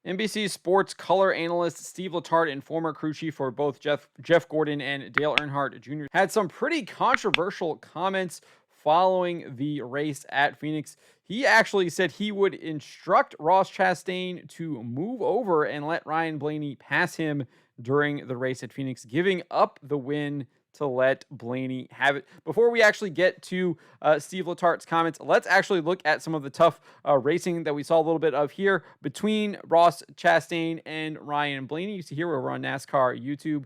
NBC Sports color analyst Steve LeTarte and former crew chief for both Jeff Gordon and Dale Earnhardt Jr. had some pretty controversial comments following the race at Phoenix. He actually said he would instruct Ross Chastain to move over and let Ryan Blaney pass him during the race at Phoenix, giving up the win to let Blaney have it. Before we actually get to Steve LeTarte's comments, let's actually look at some of the tough racing that we saw a little bit of here between Ross Chastain and Ryan Blaney. You see here over on NASCAR YouTube.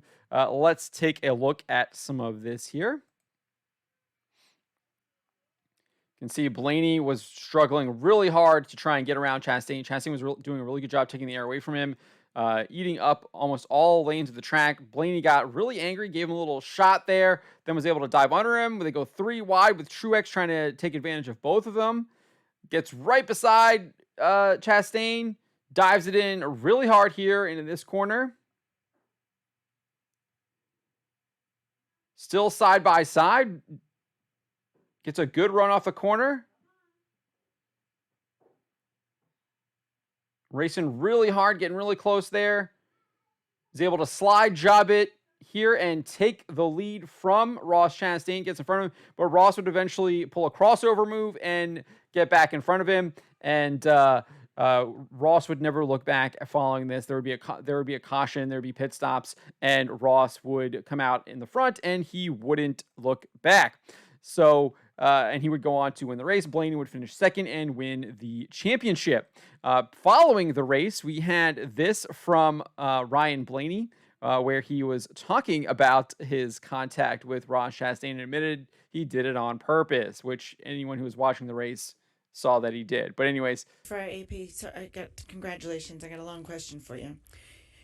Let's take a look at some of this here. You can see Blaney was struggling really hard to try and get around Chastain. Chastain was doing a really good job taking the air away from him. Eating up almost all lanes of the track. Blaney got really angry, gave him a little shot there, then was able to dive under him. They go 3 wide with Truex trying to take advantage of both of them. Gets right beside Chastain, dives it in really hard here into this corner. Still side by side. Gets a good run off the corner. Racing really hard, getting really close there. Is able to slide job it here and take the lead from Ross Chastain. Gets in front of him, but Ross would eventually pull a crossover move and get back in front of him. And Ross would never look back following this. There would be a caution, there would be pit stops, and Ross would come out in the front, and he wouldn't look back. So, and he would go on to win the race. Blaney would finish second and win the championship. Following the race, we had this from Ryan Blaney, where he was talking about his contact with Ross Chastain and admitted he did it on purpose, which anyone who was watching the race saw that he did. But anyways. For AP, so congratulations. I got a long question for you.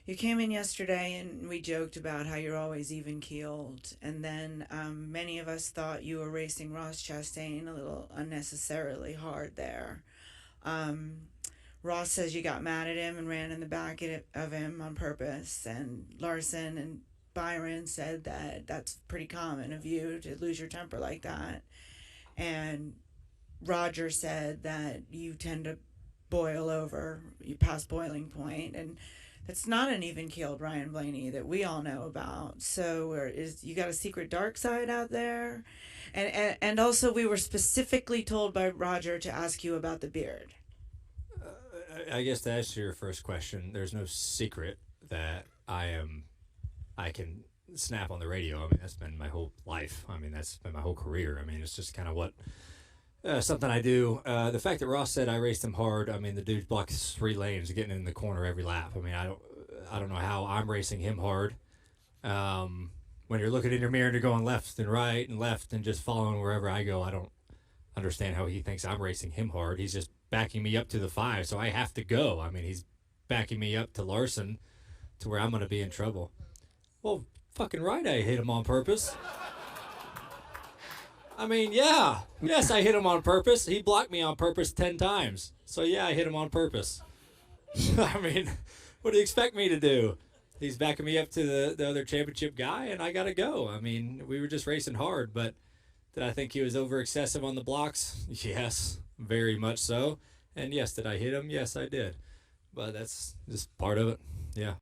You came in yesterday and we joked about how you're always even keeled, and then many of us thought you were racing Ross Chastain a little unnecessarily hard there. Ross says you got mad at him and ran in the back of him on purpose, and Larson and Byron said that that's pretty common of you to lose your temper like that, and Roger said that you tend to boil over, you pass boiling point, and that's not an even-keeled Ryan Blaney that we all know about. So you got a secret dark side out there? And also we were specifically told by Roger to ask you about the beard. I guess to answer your first question, there's no secret that I can snap on the radio. I mean, that's been my whole life. I mean, that's been my whole career. I mean, it's just kind of what something I do. The fact that Ross said I raced him hard, I mean, the dude blocks 3 lanes, getting in the corner every lap. I mean, I don't know how I'm racing him hard. When you're looking in your mirror and you're going left and right and left and just following wherever I go, I don't understand how he thinks I'm racing him hard. He's just backing me up to the 5, so I have to go. I mean, he's backing me up to Larson to where I'm going to be in trouble. Well, fucking right, I hit him on purpose. I mean, yeah. Yes, I hit him on purpose. He blocked me on purpose 10 times. So, yeah, I hit him on purpose. I mean, what do you expect me to do? He's backing me up to the other championship guy, and I got to go. I mean, we were just racing hard, but did I think he was over excessive on the blocks? Yes, very much so. And, yes, did I hit him? Yes, I did. But that's just part of it. Yeah.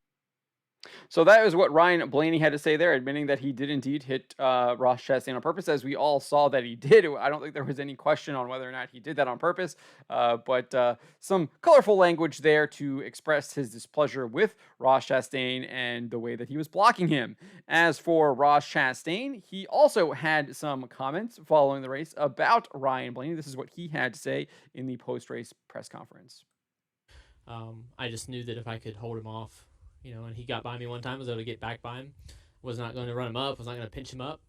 So that is what Ryan Blaney had to say there, admitting that he did indeed hit Ross Chastain on purpose, as we all saw that he did. I don't think there was any question on whether or not he did that on purpose, but some colorful language there to express his displeasure with Ross Chastain and the way that he was blocking him. As for Ross Chastain, he also had some comments following the race about Ryan Blaney. This is what he had to say in the post-race press conference. I just knew that if I could hold him off, and he got by me one time, I was able to get back by him. Was not going to run him up, was not going to pinch him up.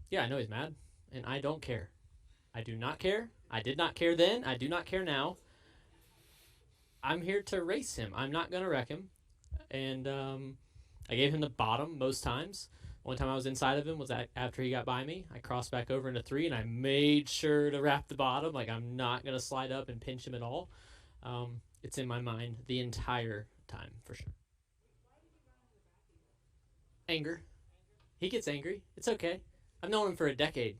Yeah, I know he's mad, and I don't care. I do not care. I did not care then. I do not care now. I'm here to race him. I'm not going to wreck him. And I gave him the bottom most times. One time I was inside of him was after he got by me. I crossed back over into 3, and I made sure to wrap the bottom. Like, I'm not going to slide up and pinch him at all. It's in my mind the entire time, for sure. Anger. He gets angry. It's okay. I've known him for a decade.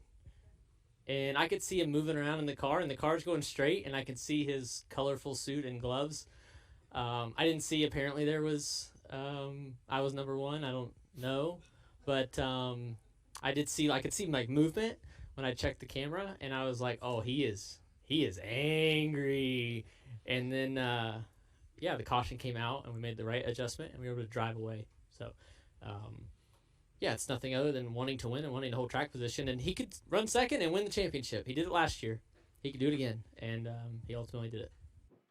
And I could see him moving around in the car, and the car's going straight, and I can see his colorful suit and gloves. I didn't see. Apparently, there was I was number one. I don't know, but I did see. I could see like movement when I checked the camera, and I was like, "Oh, he is angry." And then yeah, the caution came out, and we made the right adjustment, and we were able to drive away. So. Yeah, it's nothing other than wanting to win and wanting to hold track position, and he could run second and win the championship. He did it last year. He could do it again, and he ultimately did it.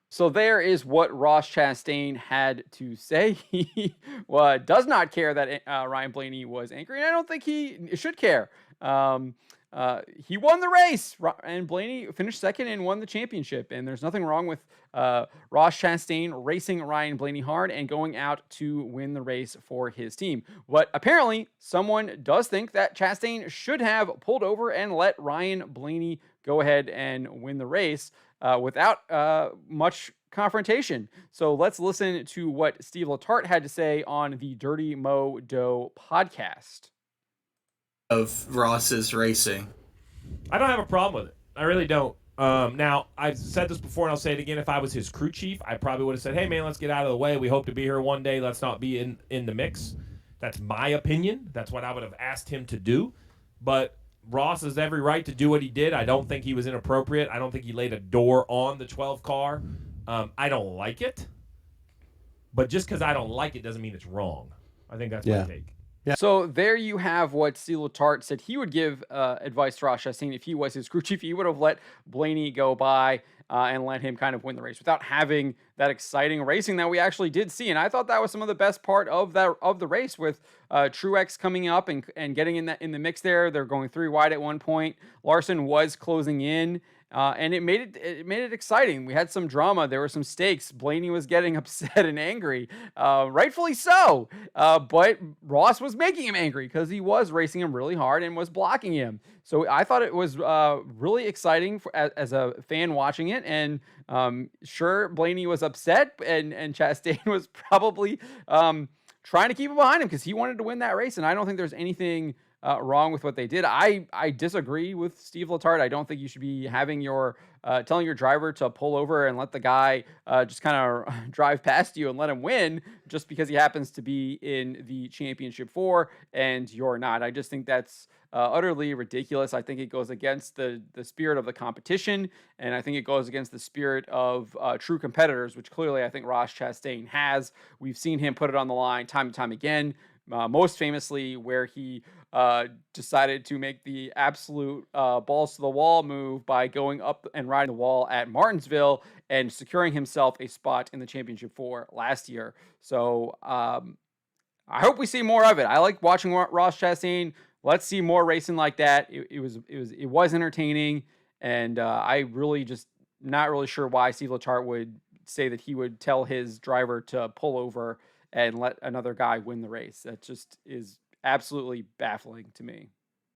So there is what Ross Chastain had to say. He does not care that Ryan Blaney was angry, and I don't think he should care. He won the race, and Blaney finished second and won the championship. And there's nothing wrong with Ross Chastain racing Ryan Blaney hard and going out to win the race for his team. But apparently, someone does think that Chastain should have pulled over and let Ryan Blaney go ahead and win the race without much confrontation. So let's listen to what Steve LeTarte had to say on the Dirty Mo Doe podcast. Of Ross's racing. I don't have a problem with it. I really don't. Now, I've said this before, and I'll say it again. If I was his crew chief, I probably would have said, hey, man, let's get out of the way. We hope to be here one day. Let's not be in the mix. That's my opinion. That's what I would have asked him to do. But Ross has every right to do what he did. I don't think he was inappropriate. I don't think he laid a door on the 12 car. I don't like it. But just because I don't like it doesn't mean it's wrong. I think that's my take. Yeah. So there you have what Steve LeTarte said he would give advice to Ross Chastain if he was his crew chief. He would have let Blaney go by and let him kind of win the race without having that exciting racing that we actually did see. And I thought that was some of the best part of the race with Truex coming up and getting in the mix there. They're going 3 wide at one point. Larson was closing in. And it made it exciting. We had some drama. There were some stakes. Blaney was getting upset and angry, rightfully so. But Ross was making him angry because he was racing him really hard and was blocking him. So I thought it was really exciting as a fan watching it. And sure, Blaney was upset, and Chastain was probably trying to keep him behind him because he wanted to win that race. And I don't think there's anything wrong with what they did. I disagree with Steve LeTarte. I don't think you should be having telling your driver to pull over and let the guy just kind of drive past you and let him win just because he happens to be in the championship 4 and you're not. I just think that's utterly ridiculous. I think it goes against the spirit of the competition, and I think it goes against the spirit of true competitors, which clearly I think Ross Chastain has. We've seen him put it on the line time and time again. Most famously where he decided to make the absolute balls to the wall move by going up and riding the wall at Martinsville and securing himself a spot in the championship 4 last year. So I hope we see more of it. I like watching Ross Chastain. Let's see more racing like that. It was entertaining, and I really just not really sure why Steve LeTarte would say that he would tell his driver to pull over and let another guy win the race. That just is absolutely baffling to me.